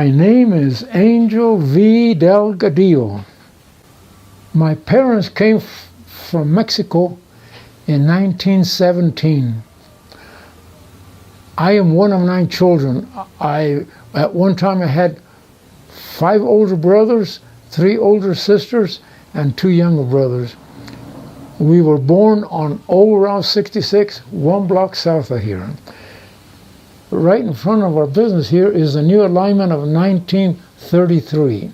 My name is Angel V. Delgadillo. My parents came from Mexico in 1917. I am one of 9 children. At one time I had 5 older brothers, 3 older sisters, and 2 younger brothers. We were born on Old Route 66, 1 block south of here. Right in front of our business here is the new alignment of 1933.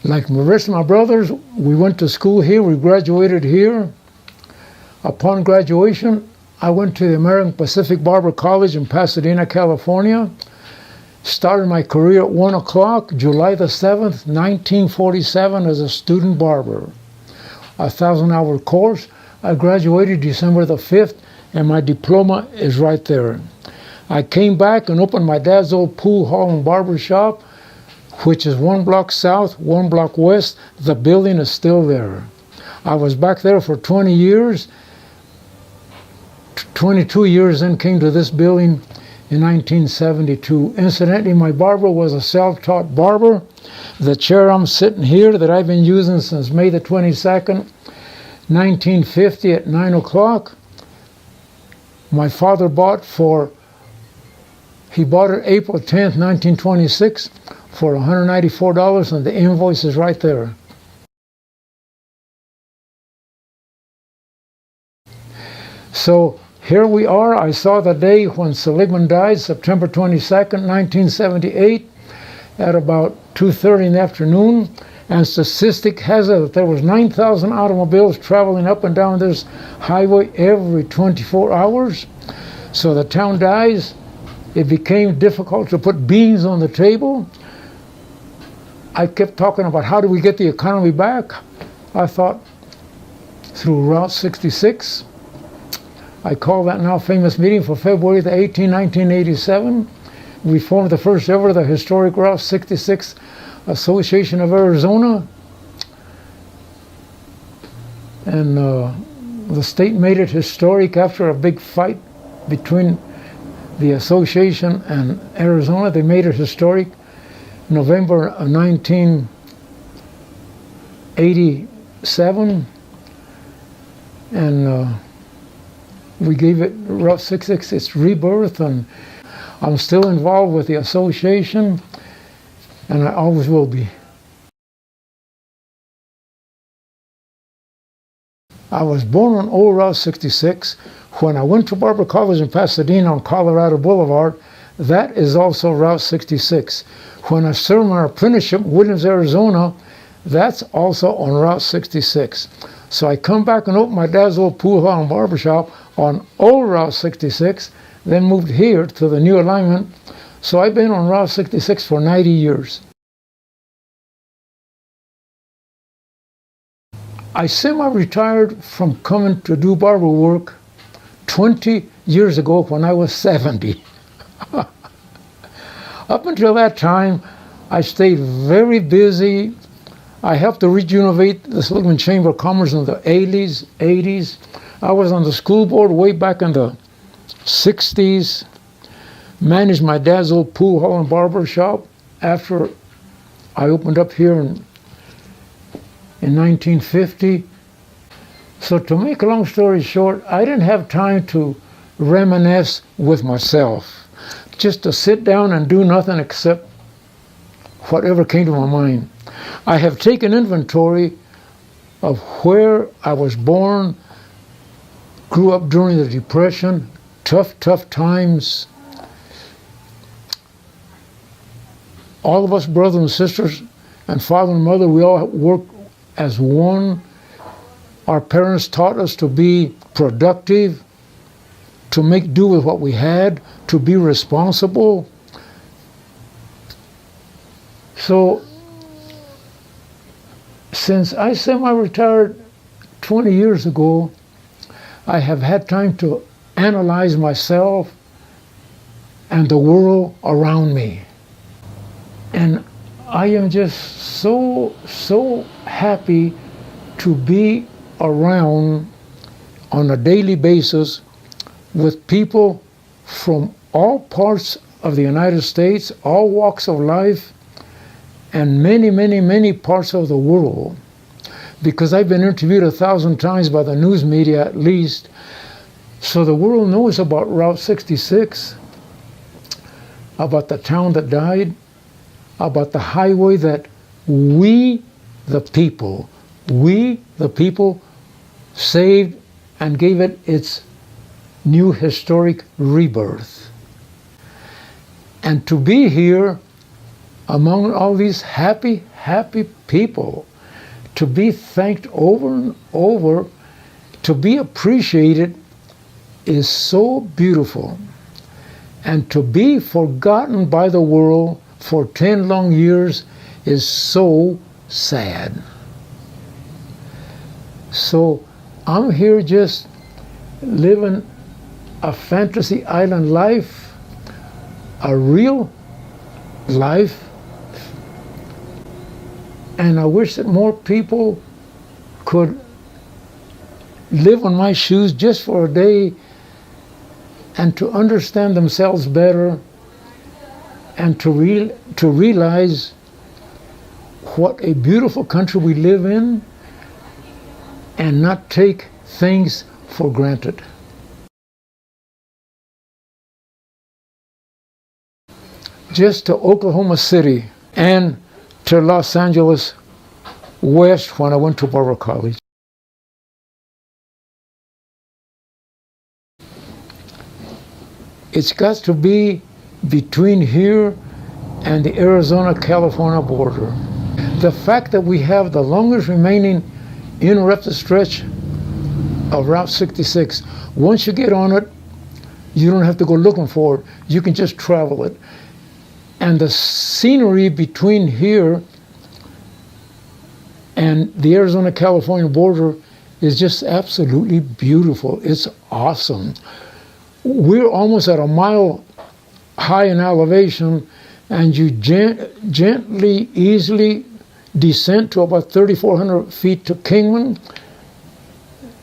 Like the rest of my brothers, we went to school here, we graduated here. Upon graduation, I went to the American Pacific Barber College in Pasadena, California. Started my career at 1 o'clock, July the 7th, 1947 as a student barber. A 1,000-hour course. I graduated December the 5th, and my diploma is right there. I came back and opened my dad's old pool hall and barber shop, which is 1 block south, 1 block west. The building is still there. I was back there for 20 years. 22 years then came to this building in 1972. Incidentally, my barber was a self-taught barber. The chair I'm sitting here that I've been using since May the 22nd, 1950 at 9 o'clock. My father bought it April 10th, 1926 for $194, and the invoice is right there. So here we are. I saw the day when Seligman died, September 22nd, 1978, at about 2:30 in the afternoon. And statistic has it that there was 9,000 automobiles traveling up and down this highway every 24 hours. So the town dies. It became difficult to put beans on the table. I kept talking about how do we get the economy back. I thought through Route 66. I called that now famous meeting for February the 18th, 1987. We formed the first ever, the historic Route 66 Association of Arizona. And the state made it historic after a big fight between the association and Arizona. They made it historic November of 1987. And we gave it Route 66 its rebirth, and I'm still involved with the association, and I always will be. I was born on Old Route 66. When I went to Barber College in Pasadena on Colorado Boulevard, that is also Route 66. When I served my apprenticeship in Williams, Arizona, that's also on Route 66. So I come back and open my dad's old pool hall and barber shop on Old Route 66, then moved here to the new alignment. So I've been on Route 66 for 90 years. I semi-retired from coming to do barber work 20 years ago when I was 70. Up until that time, I stayed very busy. I helped to rejuvenate the Seligman Chamber of Commerce in the 80s. I was on the school board way back in the 60s. Managed my dad's old pool hall and barber shop after I opened up here in 1950. So to make a long story short, I didn't have time to reminisce with myself, just to sit down and do nothing except whatever came to my mind. I have taken inventory of where I was born, grew up during the Depression, tough times. All of us brothers and sisters and father and mother, we all worked as one. Our parents taught us to be productive, to make do with what we had, to be responsible. So, since I semi-retired 20 years ago, I have had time to analyze myself and the world around me. And I am just so happy to be around on a daily basis with people from all parts of the United States, all walks of life, and many, many, many parts of the world. Because I've been interviewed 1,000 times by the news media at least, so the world knows about Route 66, about the town that died, about the highway that we, the people, saved and gave it its new historic rebirth. And to be here among all these happy, happy people, to be thanked over and over, to be appreciated is so beautiful. And to be forgotten by the world for 10 long years is so sad. So I'm here just living a fantasy island life, a real life, and I wish that more people could live on my shoes just for a day and to understand themselves better and to realize what a beautiful country we live in and not take things for granted. Just to Oklahoma City and to Los Angeles West when I went to Barber College. It's got to be between here and the Arizona-California border. The fact that we have the longest remaining uninterrupted stretch of Route 66, once you get on it, you don't have to go looking for it. You can just travel it. And the scenery between here and the Arizona-California border is just absolutely beautiful. It's awesome. We're almost at a mile high in elevation, and you gently, easily descend to about 3,400 feet to Kingman.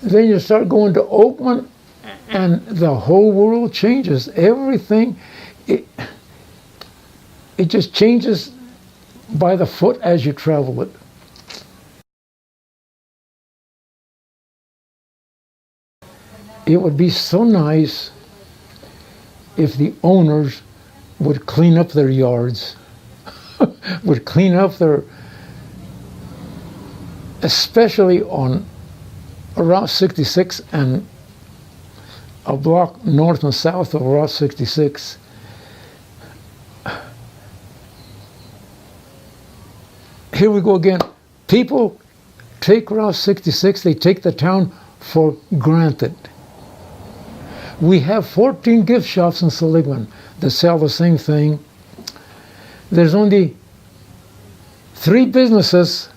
Then you start going to Oakman, and the whole world changes. Everything, it just changes by the foot as you travel it. It would be so nice if the owners would clean up their yards, would clean up their, especially on Route 66 and a block north and south of Route 66. Here we go again. People take Route 66, they take the town for granted. We have 14 gift shops in Seligman that sell the same thing. There's only 3 businesses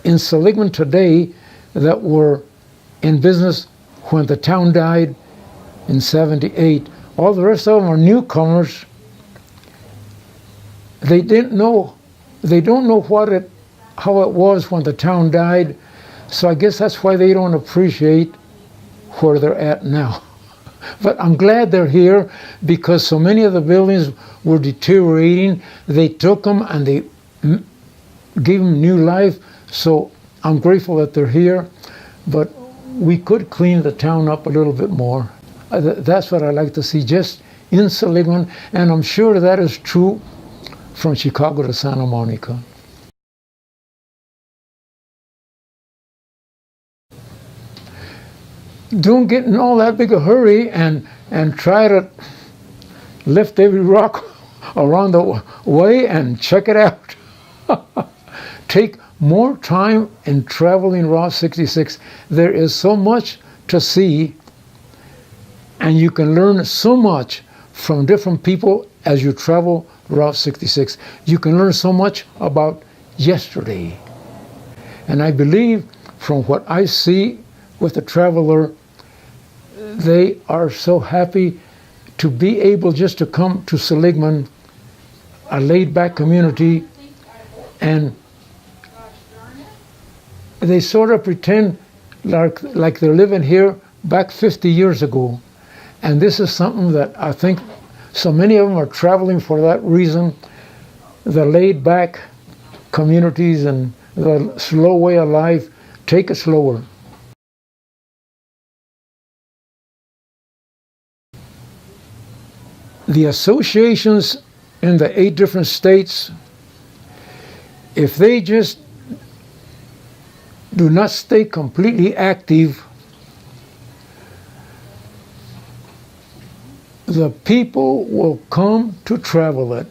in Seligman today that were in business when the town died in '78. All the rest of them are newcomers. They don't know how it was when the town died, so I guess that's why they don't appreciate where they're at now. But I'm glad they're here because so many of the buildings were deteriorating. They took them and they gave them new life. So I'm grateful that they're here. But we could clean the town up a little bit more. That's what I like to see just in Seligman. And I'm sure that is true from Chicago to Santa Monica. Don't get in all that big a hurry and try to lift every rock around the way and check it out. Take more time in traveling Route 66. There is so much to see, and you can learn so much from different people as you travel Route 66. You can learn so much about yesterday. And I believe from what I see with the traveler, they are so happy to be able just to come to Seligman, a laid-back community, and they sort of pretend like they're living here back 50 years ago. And this is something that I think So many of them are traveling for that reason. The laid-back communities and the slow way of life, take it slower. The associations in the 8 different states, if they just do not stay completely active, the people will come to travel it.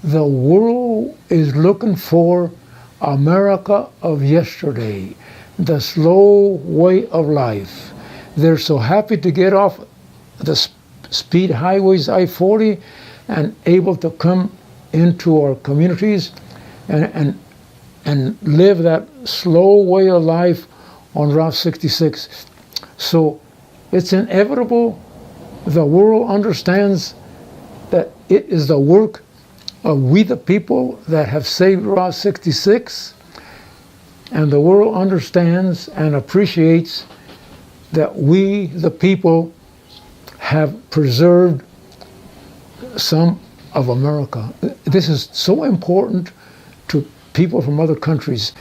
The world is looking for America of yesterday, the slow way of life. They're so happy to get off the speed highways, I-40, and able to come into our communities and live that slow way of life on Route 66. So it's inevitable. The world understands that it is the work of we the people that have saved Route 66, and the world understands and appreciates that we the people have preserved some of America. This is so important to people from other countries.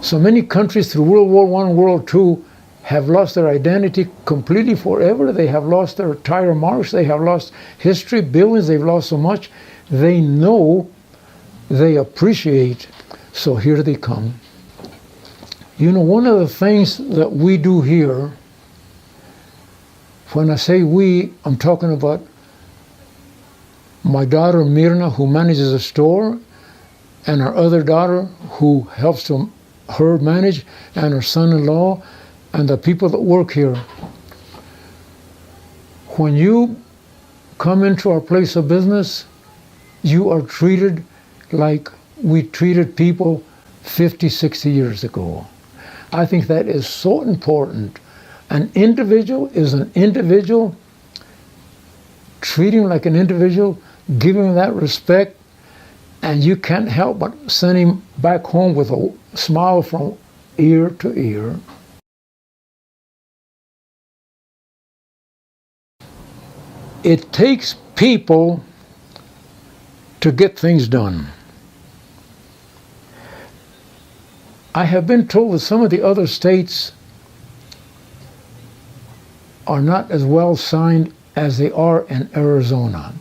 So many countries through World War I and World II have lost their identity completely forever. They have lost their tire marks. They have lost history, buildings. They've lost so much. They know, they appreciate, so here they come. You know, one of the things that we do here, when I say we, I'm talking about my daughter Mirna, who manages a store, and our other daughter who helps her manage, and her son-in-law, and the people that work here. When you come into our place of business, you are treated like we treated people 50, 60 years ago. I think that is so important. An individual is an individual. Treat him like an individual, give him that respect, and you can't help but send him back home with a smile from ear to ear. It takes people to get things done. I have been told that some of the other states are not as well signed as they are in Arizona.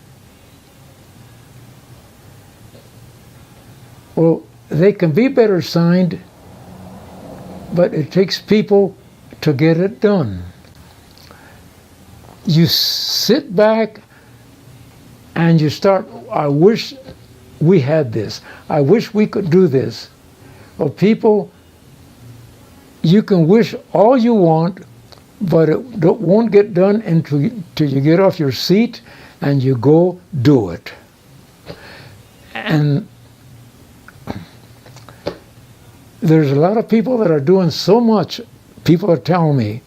Well, they can be better signed, but it takes people to get it done. You sit back and you start, I wish we had this. I wish we could do this. Well, people, you can wish all you want, but it won't get done until you get off your seat and you go do it. And there's a lot of people that are doing so much, people are telling me,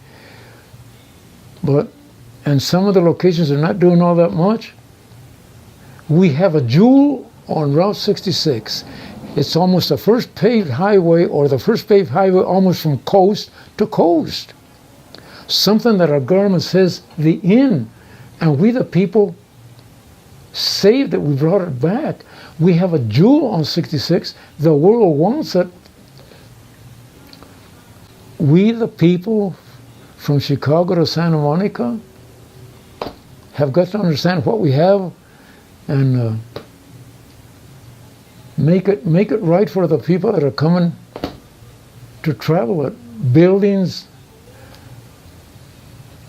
and some of the locations are not doing all that much. We have a jewel on Route 66. It's almost the first paved highway, or the first paved highway almost from coast to coast. Something that our government says the inn, and we the people saved it, we brought it back. We have a jewel on 66. The world wants it. We the people from Chicago to Santa Monica have got to understand what we have and make it right for the people that are coming to travel it. Buildings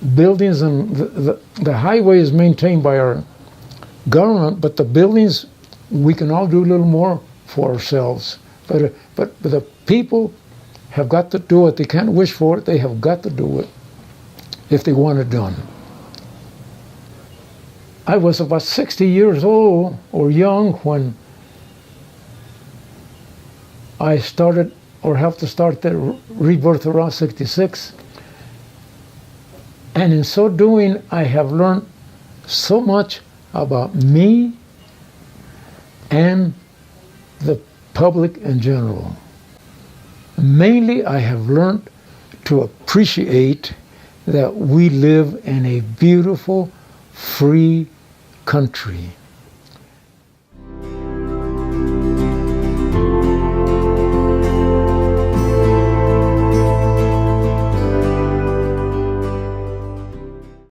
and the highway is maintained by our government, but the buildings, we can all do a little more for ourselves. But the people have got to do it. They can't wish for it. They have got to do it if they want it done. I was about 60 years old or young when I started or helped to start the rebirth of Route 66. And in so doing, I have learned so much about me and the public in general. Mainly, I have learned to appreciate that we live in a beautiful, free country.